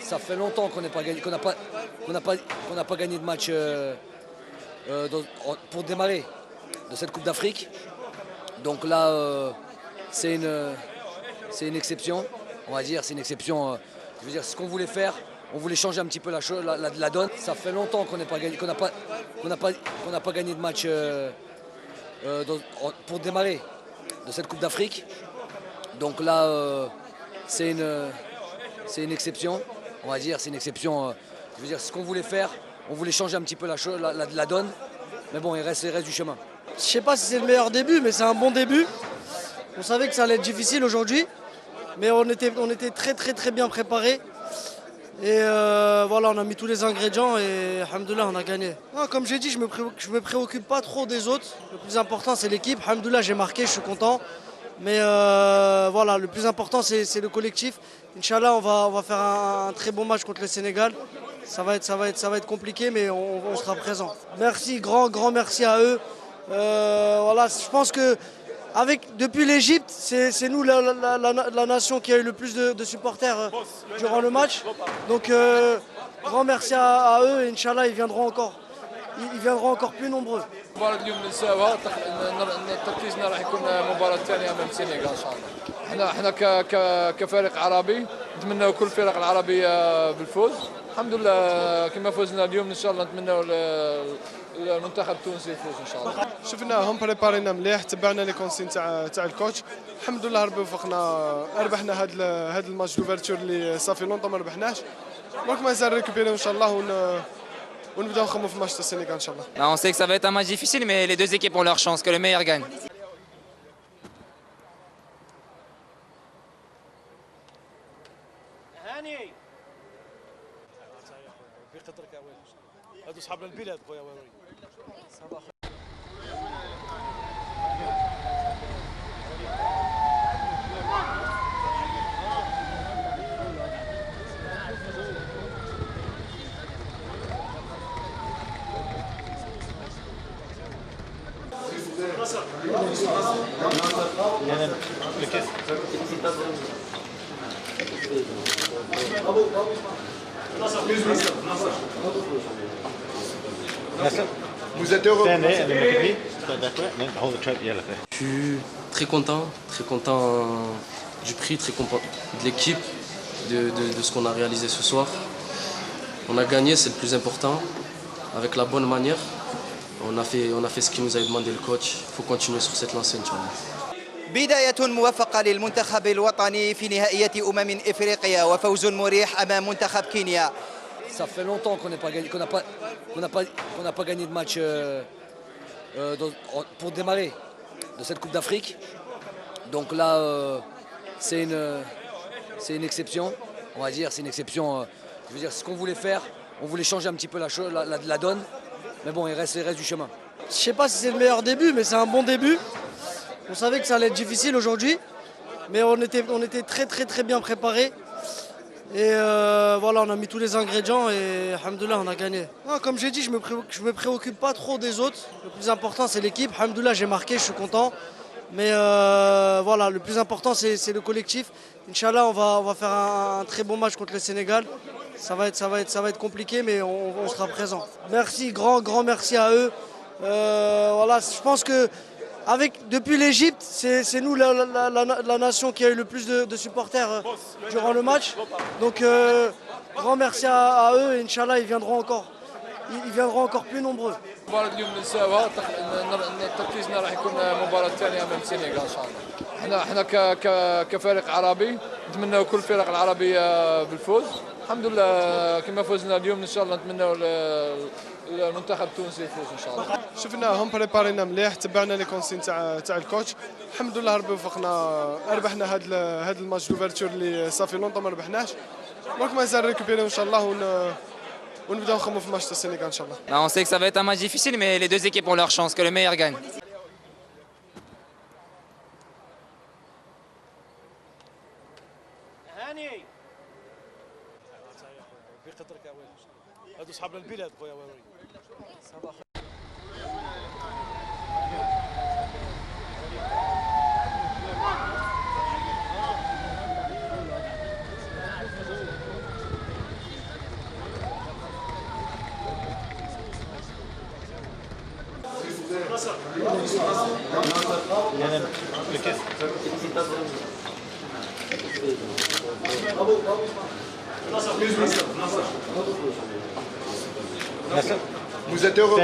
Ça fait longtemps qu'on n'a pas gagné de match pour démarrer de cette Coupe d'Afrique. Donc là, c'est une exception, on va dire. C'est une exception. Je veux dire, ce qu'on voulait faire, on voulait changer un petit peu la donne. Ça fait longtemps qu'on n'a pas gagné de match pour démarrer de cette Coupe d'Afrique. Donc là, c'est une exception, on va dire. C'est une exception. Je veux dire, ce qu'on voulait faire, on voulait changer un petit peu la donne. Mais bon, il reste du chemin. Je sais pas si c'est le meilleur début, mais c'est un bon début. On savait que ça allait être difficile aujourd'hui, mais on était très bien préparés. Et voilà, on a mis tous les ingrédients et alhamdoulilah, on a gagné. Non, comme j'ai dit, je me préoccupe pas trop des autres. Le plus important, c'est l'équipe. Alhamdoulilah, j'ai marqué, je suis content. Mais voilà, le plus important, c'est le collectif. Inch'Allah, on va faire un très bon match contre le Sénégal. Ça va être compliqué, mais on sera présent. Merci, grand merci à eux. Voilà, je pense que depuis l'Égypte, c'est nous la nation qui a eu le plus de supporters durant le match. Donc grand merci à eux et Inch'Allah ils viendront encore plus nombreux. مباراة اليوم ننساوها تركيزنا راح يكون مباراة ثانية أمام السنغال إن شاء الله. احنا كفريق عربي نتمنى كل الفرق العربية بالفوز. الحمد لله كما فزنا اليوم إن شاء الله نتمنى المنتخب التونسي يفوز إن شاء الله. شفناهم بريبارينا مليح، تبعنا لي كونسين تاع الكوتش. الحمد لله ربي وفقنا، ربحنا هاد الماتش دوفرتور اللي صافي لونطون ما ربحناش. دونك مازال ريكوبيري إن شاء الله ونبداو نخمو في ماتش تاع السنغال إن شاء الله. On sait que ça va être un match difficile, mais les deux équipes ont leur chance, que le meilleur gagne. هاني في قطرك يا ويلي هادو صحاب البلاد خويا ويلي صباح Vous êtes heureux? Je suis très content du prix, très content de l'équipe, de ce qu'on a réalisé ce soir. On a gagné, c'est le plus important, avec la bonne manière. On a fait ce qu'il nous a demandé le coach. Il faut continuer sur cette lancée, Inch'Allah. بداية موفقة للمنتخب الوطني في نهائية إفريقيا وفوز مريح أمام منتخب كينيا. Ça fait longtemps qu'on n'a pas gagné de match pour démarrer de cette Coupe d'Afrique. Donc là, c'est une exception, on va dire. C'est une exception. Je veux dire, ce qu'on voulait faire, on voulait changer un petit peu la donne. Mais bon, il reste du chemin. Je sais pas si c'est le meilleur début, mais c'est un bon début. On savait que ça allait être difficile aujourd'hui, mais on était très bien préparés. Et voilà, on a mis tous les ingrédients et alhamdoulilah, on a gagné. Non, comme j'ai dit, je me préoccupe pas trop des autres. Le plus important, c'est l'équipe. Alhamdoulilah, j'ai marqué, je suis content. Mais voilà, le plus important, c'est le collectif. Inch'Allah, on va faire un très bon match contre le Sénégal. Ça va être compliqué, mais on sera présent. Merci, grand merci à eux. Voilà, je pense que depuis l'Égypte, c'est nous la nation qui a eu le plus de supporters durant le match. Donc grand merci à eux et Inch'Allah ils viendront encore plus nombreux. مباراة اليوم ننساوها تركيزنا راح يكون مباراة ثانية أمام السنغال إن شاء الله. احنا كفريق عربي نتمنى كل الفرق العربية بالفوز. الحمد لله كما فزنا اليوم إن شاء الله نتمنى المنتخب التونسي يفوز إن شاء الله. شفناهم بريبارينا مليح، تبعنا لي كونسين تاع الكوتش. الحمد لله ربي وفقنا، ربحنا هاد الماتش دوفرتور اللي صافي لونطون ما ربحناش. دونك مازال ريكوبيري إن شاء الله ونبداو نخمو في ماتش تاع السنغال إن شاء الله. On sait que ça va être un match difficile, mais les deux équipes ont leur chance, que le meilleur gagne. هاني في قطرك يا ويلي هادو صحاب البلاد خويا ويلي صباح Vous êtes heureux?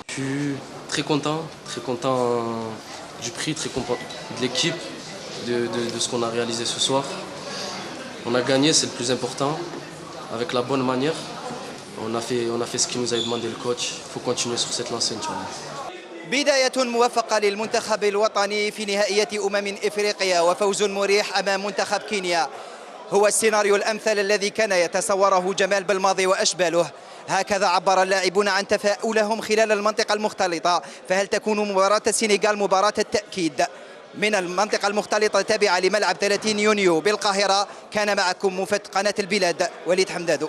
Je suis très content du prix, très content de l'équipe, de ce qu'on a réalisé ce soir. On a gagné, c'est le plus important, avec la bonne manière. On a fait ce qu'il nous a demandé le coach. Il faut continuer sur cette lancée, Inch'Allah. بداية موفقة للمنتخب الوطني في نهائية إفريقيا وفوز مريح أمام منتخب كينيا هو السيناريو الأمثل الذي كان يتصوره جمال بالماضي وأشباله. هكذا عبر اللاعبون عن تفاؤلهم خلال المنطقة المختلطة. فهل تكون مباراة السنغال مباراة التأكيد من المنطقة المختلطة التابعة لملعب 30 يونيو بالقاهرة؟ كان معكم مفد قناة البلاد وليد حمدادو.